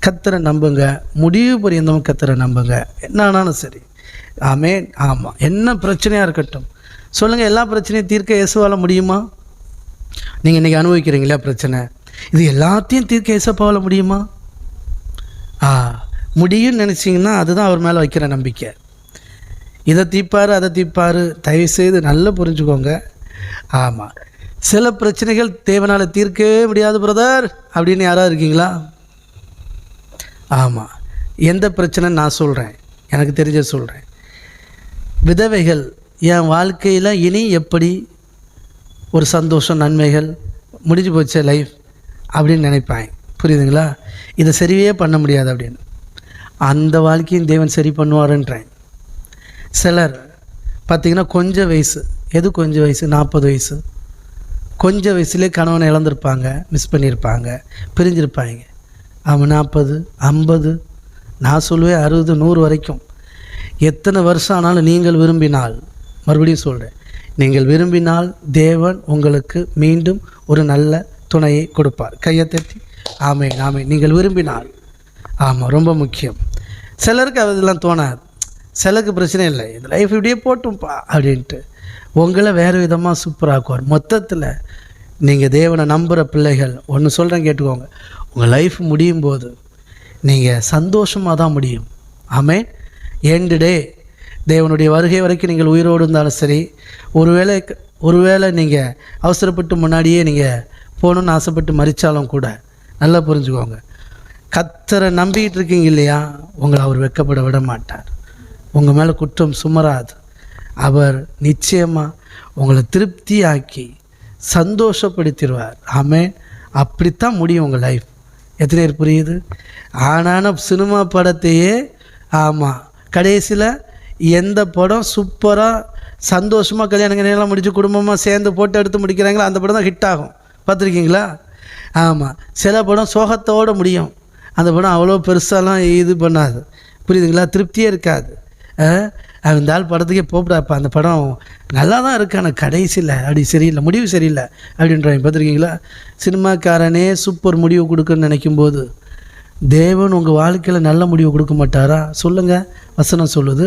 கர்த்தரை நம்புங்க, முடிவு பரியந்தமும் கர்த்தரை நம்புங்க. என்ன ஆனாலும் சரி. ஆமென். ஆமாம், என்ன பிரச்சனையாக இருக்கட்டும் சொல்லுங்கள். எல்லா பிரச்சனையும் தீர்க்க இயேசுவால் முடியுமா? நீங்கள் இன்றைக்கி அனுபவிக்கிறீங்களா பிரச்சனை, இது எல்லாத்தையும் தீர்க்க இயேசுவால் முடியுமா? முடியும்னு நினச்சிங்கன்னா அதுதான் அவர் மேலே வைக்கிற நம்பிக்கை. இதை தீர்ப்பார், அதை தீர்ப்பார். தயவுசெய்து நல்லா புரிஞ்சுக்கோங்க. ஆமாம், சில பிரச்சனைகள் தேவனால் தீர்க்கவே முடியாது பிரதர் அப்படின்னு யாராவது இருக்கீங்களா? ஆமாம், எந்த பிரச்சனைன்னு நான் சொல்கிறேன், எனக்கு தெரிஞ்ச சொல்கிறேன். விதவைகள் என் வாழ்க்கையில் இனி எப்படி ஒரு சந்தோஷம், நன்மைகள், முடிஞ்சு போச்ச லைஃப் அப்படின்னு நினைப்பாங்க. புரியுதுங்களா? இதை சரியே பண்ண முடியாது அப்படின்னு. அந்த வாழ்க்கையும் தேவன் சரி பண்ணுவாருன்றேன். சிலர் பார்த்திங்கன்னா கொஞ்சம் வயசு, எது கொஞ்சம் வயசு, 40 வயசு, கொஞ்சம் வயசுலேயே கணவனை இழந்திருப்பாங்க, மிஸ் பண்ணியிருப்பாங்க, பிரிஞ்சிருப்பாங்க. அவன் 40, 50, நான் சொல்லுவேன் 60, 100 வரைக்கும். எத்தனை வருஷம் ஆனாலும் நீங்கள் விரும்பினால், மறுபடியும் சொல்கிறேன், நீங்கள் விரும்பினால் தேவன் உங்களுக்கு மீண்டும் ஒரு நல்ல துணையை கொடுப்பார். கையை தட்டி ஆமென், ஆமென். நீங்கள் விரும்பினால். ஆமாம், ரொம்ப முக்கியம். சிலருக்கு அதெல்லாம் தோணாது. சிலருக்கு பிரச்சனை இல்லை, இந்த லைஃப் இப்படியே போட்டும்பா அப்படின்ட்டு உங்களை வேறு விதமாக சூப்பராக்குவார். மொத்தத்தில் நீங்கள் தேவனை நம்புகிற பிள்ளைகள் ஒன்று சொல்கிறேன், கேட்டுக்கோங்க. உங்கள் லைஃப் முடியும் போது நீங்கள் சந்தோஷமாக தான் முடியும். ஆமென். எண்டு டே தேவனுடைய வருகை வரைக்கும் நீங்கள் உயிரோடு இருந்தாலும் சரி, ஒருவேளை நீங்கள் அவசரப்பட்டு முன்னாடியே நீங்கள் போகணுன்னு ஆசைப்பட்டு மறித்தாலும் கூட நல்லா புரிஞ்சுக்கோங்க, கர்த்தரை நம்பிக்கிட்டு இருக்கீங்க இல்லையா, உங்களை அவர் வெட்கப்பட விட மாட்டார். உங்கள் மேலே குற்றம் சுமராது. அவர் நிச்சயமாக உங்களை திருப்தியாக்கி சந்தோஷப்படுத்திடுவார். ஆமென். அப்படித்தான் முடியும் உங்கள் லைஃப். எத்தனை பேர் புரியுது? ஆனால் சினிமா படத்தையே, ஆமாம், கடைசியில் எந்த படம் சூப்பராக சந்தோஷமாக கல்யாணம் முடித்து குடும்பமாக சேர்ந்து போட்டு எடுத்து முடிக்கிறாங்களோ அந்த படம் தான் ஹிட் ஆகும். பார்த்துருக்கீங்களா? ஆமாம். சில படம் சோகத்தோடு முடியும். அந்த படம் அவ்வளோ பெருசாலாம் இது பண்ணாது. புரியுதுங்களா? திருப்தியே இருக்காது. அந்த ஆள் படத்துக்கே போகப்படாப்பா, அந்த படம் நல்லா தான் இருக்கு, ஆனால் கடைசியில் அப்படி சரியில்லை, முடிவு சரியில்லை அப்படின்றாங்க. பார்த்துருக்கீங்களா? சினிமாக்காரனே சூப்பர் முடிவு கொடுக்குன்னு நினைக்கும்போது தேவன் உங்கள் வாழ்க்கையில் நல்ல முடிவு கொடுக்க மாட்டாரா? சொல்லுங்கள். வசனம் சொல்லுது,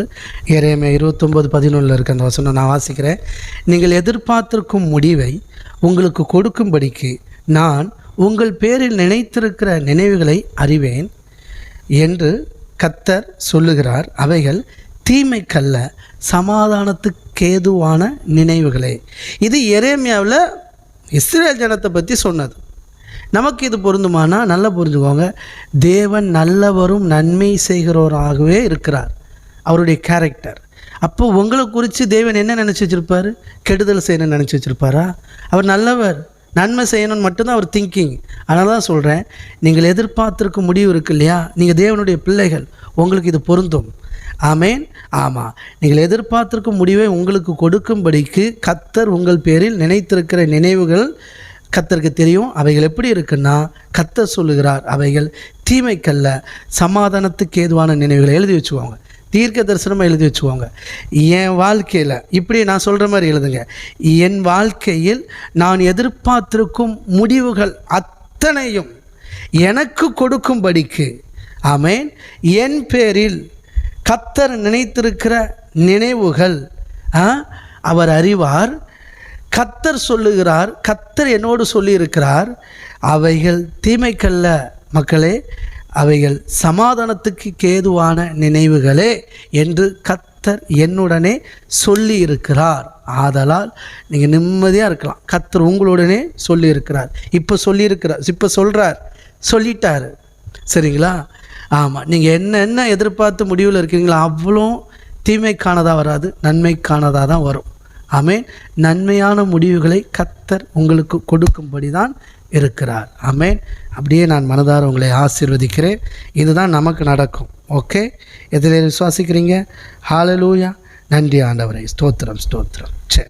எரேமியா 29:11 இருக்க அந்த வசனம் நான் வாசிக்கிறேன். நீங்கள் எதிர்பார்த்திருக்கும் முடிவை உங்களுக்கு கொடுக்கும்படிக்கு நான் உங்கள் பேரில் நினைத்திருக்கிற நினைவுகளை அறிவேன் என்று கர்த்தர் சொல்லுகிறார். அவைகள் தீமைக்கல்ல, சமாதானத்துக்கேதுவான நினைவுகளே. இது எரேமியாவில் இஸ்ரேல் ஜனத்தை பற்றி சொன்னது. நமக்கு இது பொருந்துமானா நல்லா புரிஞ்சுக்கோங்க. தேவன் நல்லவரும் நன்மை செய்கிறவராகவே இருக்கிறார், அவருடைய கேரக்டர். அப்போ உங்களை குறித்து தேவன் என்ன நினச்சி வச்சுருப்பார்? கெடுதல் செய்யணும்னு நினச்சி வச்சுருப்பாரா? அவர் நல்லவர், நன்மை செய்யணும்னு மட்டும்தான் அவர் திங்கிங். அதனால தான் சொல்கிறேன், நீங்கள் எதிர்பார்த்திருக்கும் முடிவு இருக்கு இல்லையா, நீங்கள் தேவனுடைய பிள்ளைகள், உங்களுக்கு இது பொருந்தும். ஆமென். ஆமாம், நீங்கள் எதிர்பார்த்திருக்கும் முடிவை உங்களுக்கு கொடுக்கும்படிக்கு கர்த்தர் உங்கள் பேரில் நினைத்திருக்கிற நினைவுகள் கர்த்தருக்கு தெரியும். அவைகள் எப்படி இருக்குன்னா, கர்த்தர் சொல்லுகிறார், அவைகள் தீமைக்கல்ல, சமாதானத்துக்கு ஏதுவான நினைவுகளை எழுதி வச்சுக்கோங்க. தீர்க்க தரிசனமாக எழுதி வச்சுக்கோங்க. என் வாழ்க்கையில் இப்படி நான் சொல்கிற மாதிரி எழுதுங்க. என் வாழ்க்கையில் நான் எதிர்பார்த்திருக்கும் முடிவுகள் அத்தனையும் எனக்கு கொடுக்கும்படிக்கு, ஆமென், என் பேரில் கர்த்தர் நினைத்திருக்கிற நினைவுகள் அவர் அறிவார். கர்த்தர் சொல்லுகிறார், கர்த்தர் என்னோடு சொல்லியிருக்கிறார், அவைகள் தீமைக்கல்ல மக்களே, அவைகள் சமாதானத்துக்கு கேதுவான நினைவுகளே என்று கர்த்தர் என்னுடனே சொல்லி இருக்கிறார். ஆதலால் நீங்கள் நிம்மதியாக இருக்கலாம். கர்த்தர் உங்களுடனே சொல்லியிருக்கிறார். இப்போ சொல்லியிருக்கிறார், இப்போ சொல்கிறார், சொல்லிட்டார். சரிங்களா? ஆமாம். நீங்கள் என்ன எதிர்பார்த்து முடிவில் இருக்கீங்களோ அவ்வளோ தீமைக்கானதாக வராது, நன்மைக்கானதாக தான் வரும். ஆமென். நன்மையான முடிவுகளை கர்த்தர் உங்களுக்கு கொடுக்கும்படி தான் இருக்கிறார். ஆமென். அப்படியே நான் மனதார உங்களை ஆசீர்வதிக்கிறேன். இதுதான் நமக்கு நடக்கும். ஓகே, எதில் விசுவாசிக்கிறீங்க? ஹல்லேலூயா. நன்றி ஆண்டவரே. ஸ்தோத்திரம், ஸ்தோத்திரம். சரி.